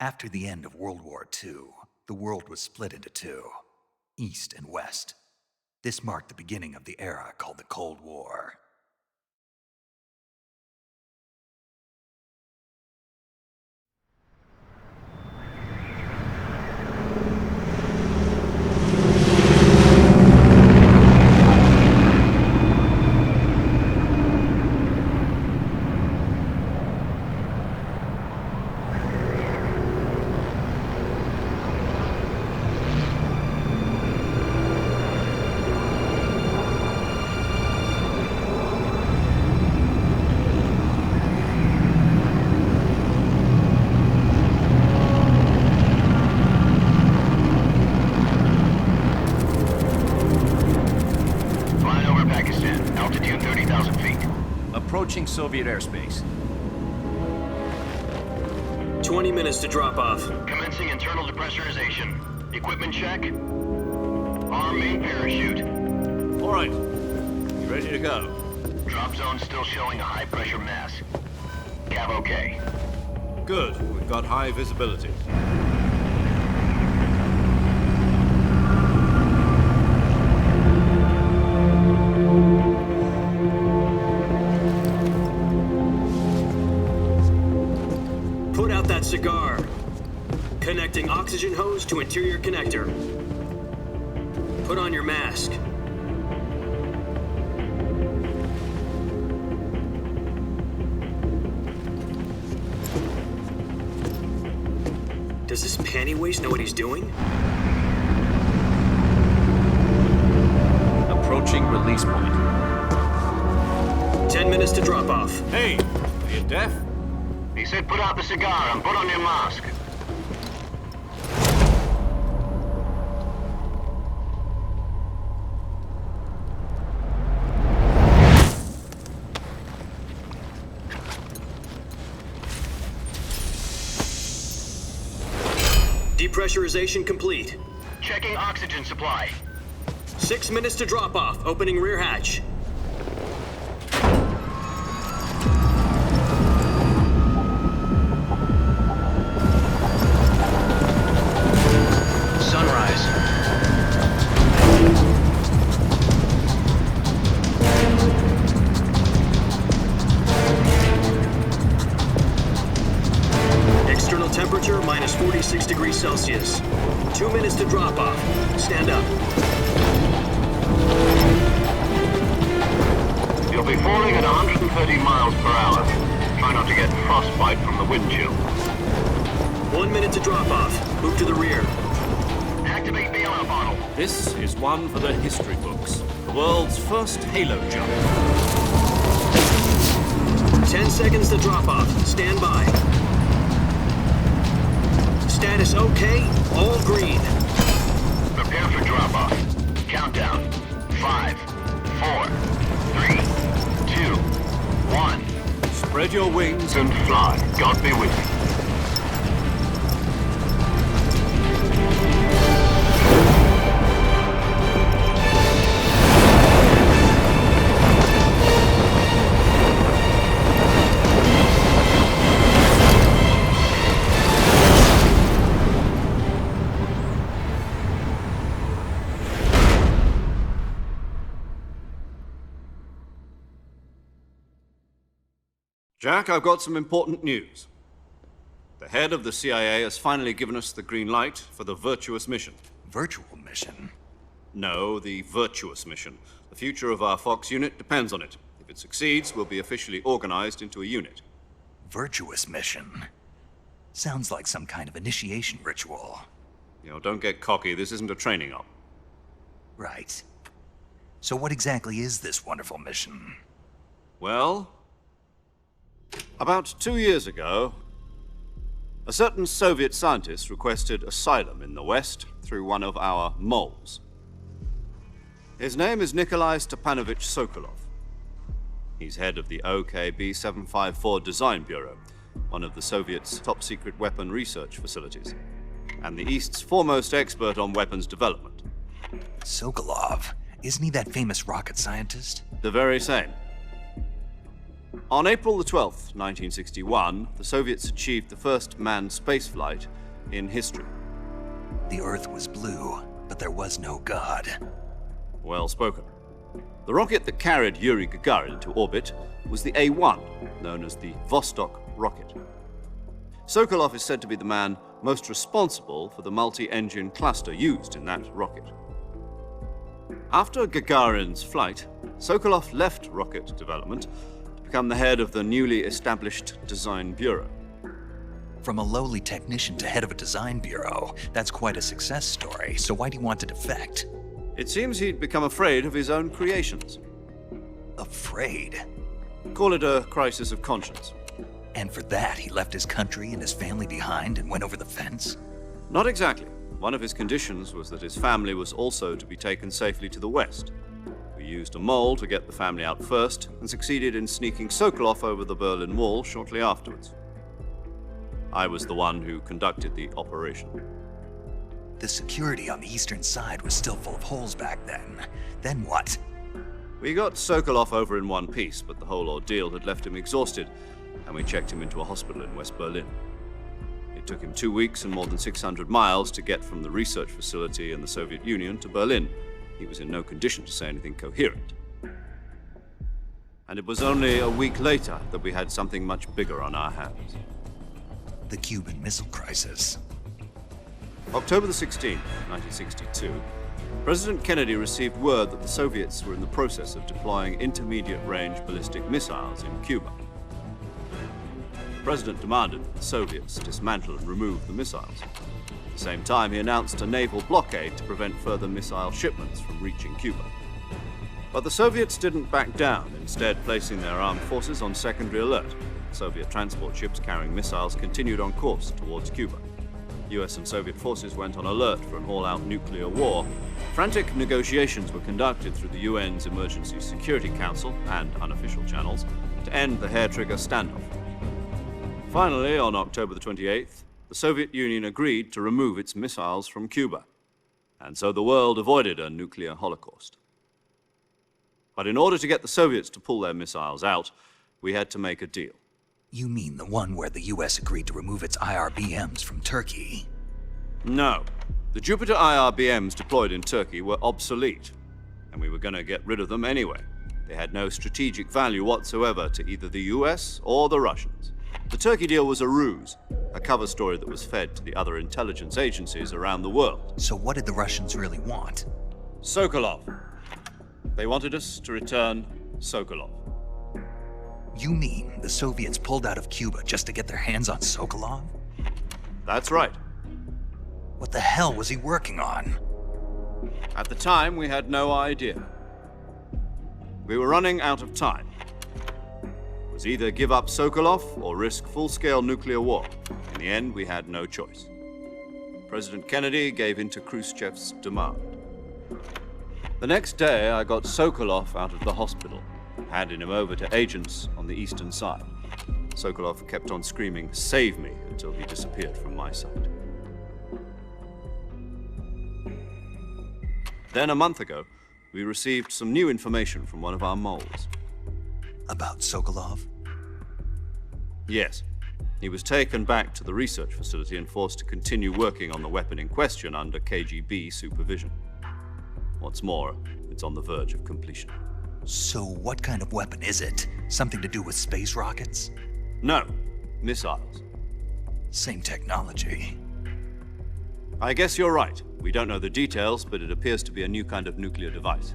After the end of World War II, the world was split into two, East and West. This marked the beginning of the era called the Cold War. Approaching Soviet airspace. 20 minutes to drop off. Commencing internal depressurization. Equipment check. Arm main parachute. All right. You ready to go? Drop zone still showing a high pressure mass. Cav okay. Good. We've got high visibility. Put out that cigar. Connecting oxygen hose to interior connector. Put on your mask. Does this panty waste know what he's doing? Approaching release point. 10 minutes to drop off. Hey, are you deaf? He said put out the cigar and put on your mask. Depressurization complete. Checking oxygen supply. 6 minutes to drop off. Opening rear hatch. Sunrise. External temperature minus 46 degrees Celsius. 2 minutes to drop off. Stand up. You'll be falling at 130 miles per hour. Try not to get frostbite from the wind chill. 1 minute to drop off. Move to the rear. Activate bailout bottle. This is one for the history books. The world's first halo jump. 10 seconds to drop off. Stand by. Status okay. All green. Prepare for drop off. Countdown. 5, 4, 3, 2, 1. Spread your wings And fly. God be with you. Jack, I've got some important news. The head of the CIA has finally given us the green light for the virtuous mission. Virtual mission? No, the virtuous mission. The future of our Fox unit depends on it. If it succeeds, we'll be officially organized into a unit. Virtuous mission? Sounds like some kind of initiation ritual. You know, don't get cocky. This isn't a training op. Right. So what exactly is this wonderful mission? Well, about 2 years ago, a certain Soviet scientist requested asylum in the West through one of our moles. His name is Nikolai Stepanovich Sokolov. He's head of the OKB 754 Design Bureau, one of the Soviets' top-secret weapon research facilities, and the East's foremost expert on weapons development. Sokolov? Isn't he that famous rocket scientist? The very same. On April the 12th, 1961, the Soviets achieved the first manned spaceflight in history. The Earth was blue, but there was no God. Well spoken. The rocket that carried Yuri Gagarin to orbit was the A-1, known as the Vostok rocket. Sokolov is said to be the man most responsible for the multi-engine cluster used in that rocket. After Gagarin's flight, Sokolov left rocket development to become the head of the newly established Design Bureau. From a lowly technician to head of a design bureau, that's quite a success story, so why do you want to defect? It seems he'd become afraid of his own creations. Afraid? Call it a crisis of conscience. And for that, he left his country and his family behind and went over the fence? Not exactly. One of his conditions was that his family was also to be taken safely to the west. We used a mole to get the family out first and succeeded in sneaking Sokolov over the Berlin Wall shortly afterwards. I was the one who conducted the operation. The security on the eastern side was still full of holes back then. Then what? We got Sokolov over in one piece, but the whole ordeal had left him exhausted, and we checked him into a hospital in West Berlin. It took him 2 weeks and more than 600 miles to get from the research facility in the Soviet Union to Berlin. He was in no condition to say anything coherent. And it was only a week later that we had something much bigger on our hands. The Cuban Missile Crisis. October the 16th, 1962, President Kennedy received word that the Soviets were in the process of deploying intermediate-range ballistic missiles in Cuba. The President demanded that the Soviets dismantle and remove the missiles. At the same time, he announced a naval blockade to prevent further missile shipments from reaching Cuba. But the Soviets didn't back down, instead placing their armed forces on secondary alert. Soviet transport ships carrying missiles continued on course towards Cuba. US and Soviet forces went on alert for an all-out nuclear war. Frantic negotiations were conducted through the UN's Emergency Security Council and unofficial channels to end the hair-trigger standoff. Finally, on October the 28th, the Soviet Union agreed to remove its missiles from Cuba, and so the world avoided a nuclear holocaust. But in order to get the Soviets to pull their missiles out, we had to make a deal. You mean the one where the US agreed to remove its IRBMs from Turkey? No. The Jupiter IRBMs deployed in Turkey were obsolete, and we were going to get rid of them anyway. They had no strategic value whatsoever to either the US or the Russians. The Turkey deal was a ruse, a cover story that was fed to the other intelligence agencies around the world. So what did the Russians really want? Sokolov. They wanted us to return Sokolov. You mean the Soviets pulled out of Cuba just to get their hands on Sokolov? That's right. What the hell was he working on? At the time, we had no idea. We were running out of time. It was either give up Sokolov or risk full-scale nuclear war. In the end, we had no choice. President Kennedy gave in to Khrushchev's demand. The next day, I got Sokolov out of the hospital, handing him over to agents on the eastern side. Sokolov kept on screaming, "Save me," until he disappeared from my sight. Then a month ago, we received some new information from one of our moles. About Sokolov? Yes. He was taken back to the research facility and forced to continue working on the weapon in question under KGB supervision. What's more, it's on the verge of completion. So what kind of weapon is it? Something to do with space rockets? No, missiles. Same technology. I guess you're right. We don't know the details, but it appears to be a new kind of nuclear device.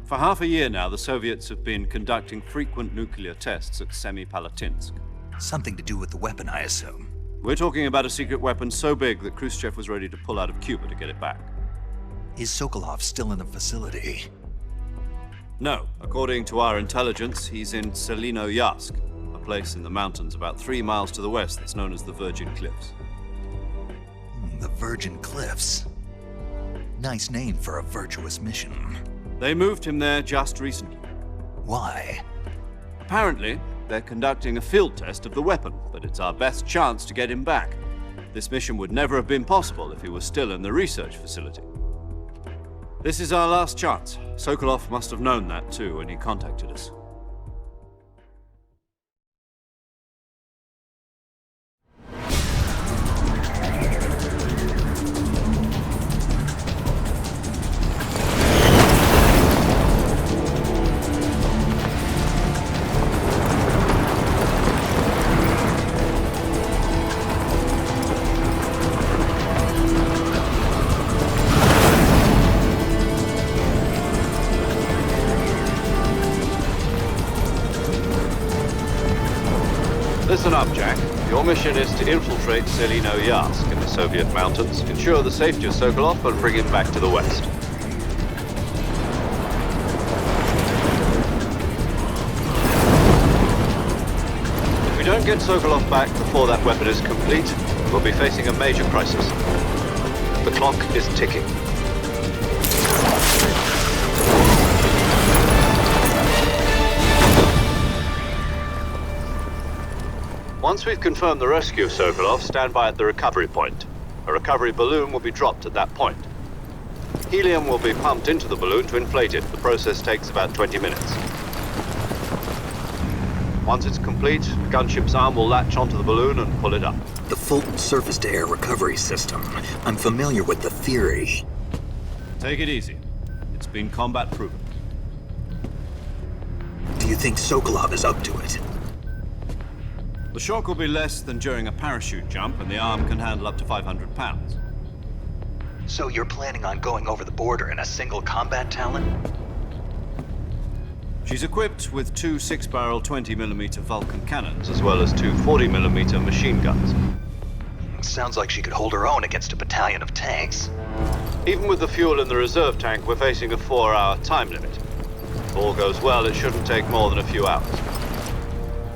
For half a year now, the Soviets have been conducting frequent nuclear tests at Semipalatinsk. Something to do with the weapon, I assume. We're talking about a secret weapon so big that Khrushchev was ready to pull out of Cuba to get it back. Is Sokolov still in the facility? No. According to our intelligence, he's in Selinoyarsk, a place in the mountains about 3 miles to the west that's known as the Virgin Cliffs. The Virgin Cliffs. Nice name for a virtuous mission. They moved him there just recently. Why? Apparently, they're conducting a field test of the weapon, but it's our best chance to get him back. This mission would never have been possible if he was still in the research facility. This is our last chance. Sokolov must have known that too when he contacted us. Listen up, Jack. Your mission is to infiltrate Selino-Yarsk in the Soviet mountains, ensure the safety of Sokolov, and bring him back to the west. If we don't get Sokolov back before that weapon is complete, we'll be facing a major crisis. The clock is ticking. Once we've confirmed the rescue of Sokolov, stand by at the recovery point. A recovery balloon will be dropped at that point. Helium will be pumped into the balloon to inflate it. The process takes about 20 minutes. Once it's complete, the gunship's arm will latch onto the balloon and pull it up. The Fulton surface-to-air recovery system. I'm familiar with the theory. Take it easy. It's been combat proven. Do you think Sokolov is up to it? The shock will be less than during a parachute jump, and the arm can handle up to 500 pounds. So you're planning on going over the border in a single combat Talon? She's equipped with two 6-barrel 20mm Vulcan cannons, as well as two 40mm machine guns. Sounds like she could hold her own against a battalion of tanks. Even with the fuel in the reserve tank, we're facing a 4-hour time limit. If all goes well, it shouldn't take more than a few hours.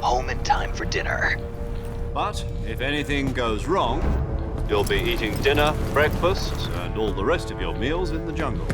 Home in time for dinner. But if anything goes wrong, you'll be eating dinner, breakfast, and all the rest of your meals in the jungle.